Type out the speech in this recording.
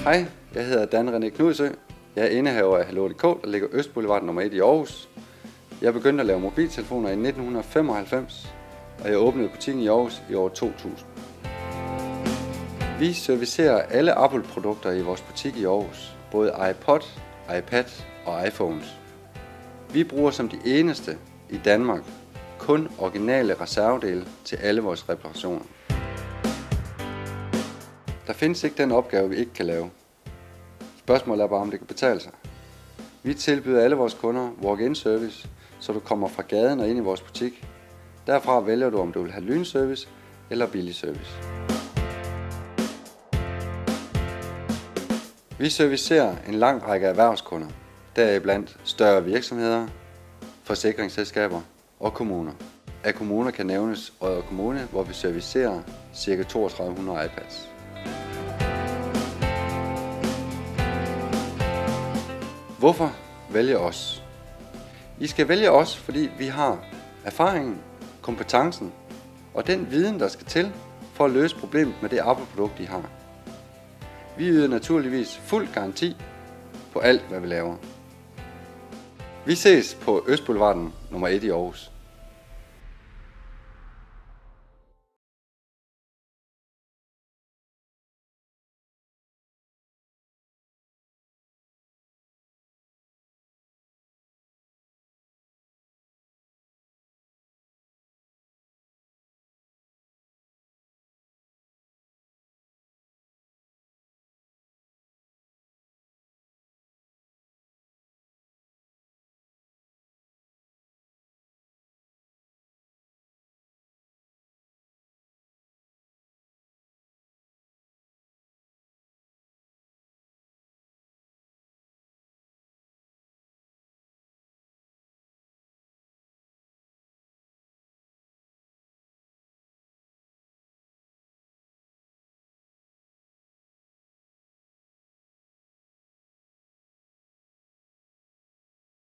Hej, jeg hedder Dan René Knudsø. Jeg er indehaver af Hello.dk, der ligger Østboulevard nummer 1 i Aarhus. Jeg begyndte at lave mobiltelefoner i 1995, og jeg åbnede butikken i Aarhus i år 2000. Vi servicerer alle Apple-produkter i vores butik i Aarhus, både iPod, iPad og iPhones. Vi bruger som de eneste i Danmark kun originale reservedele til alle vores reparationer. Der findes ikke den opgave, vi ikke kan lave. Spørgsmålet er bare, om det kan betale sig. Vi tilbyder alle vores kunder walk-in service, så du kommer fra gaden og ind i vores butik. Derfra vælger du, om du vil have lynservice eller billig service. Vi servicerer en lang række erhvervskunder, deriblandt større virksomheder, forsikringsselskaber og kommuner. Af kommuner kan nævnes Odder Kommune, hvor vi servicerer ca. 3200 iPads. Hvorfor vælge os? I skal vælge os, fordi vi har erfaringen, kompetencen og den viden, der skal til for at løse problemet med det Apple-produkt, I har. Vi yder naturligvis fuld garanti på alt, hvad vi laver. Vi ses på Østboulevarden nummer 1 i Aarhus.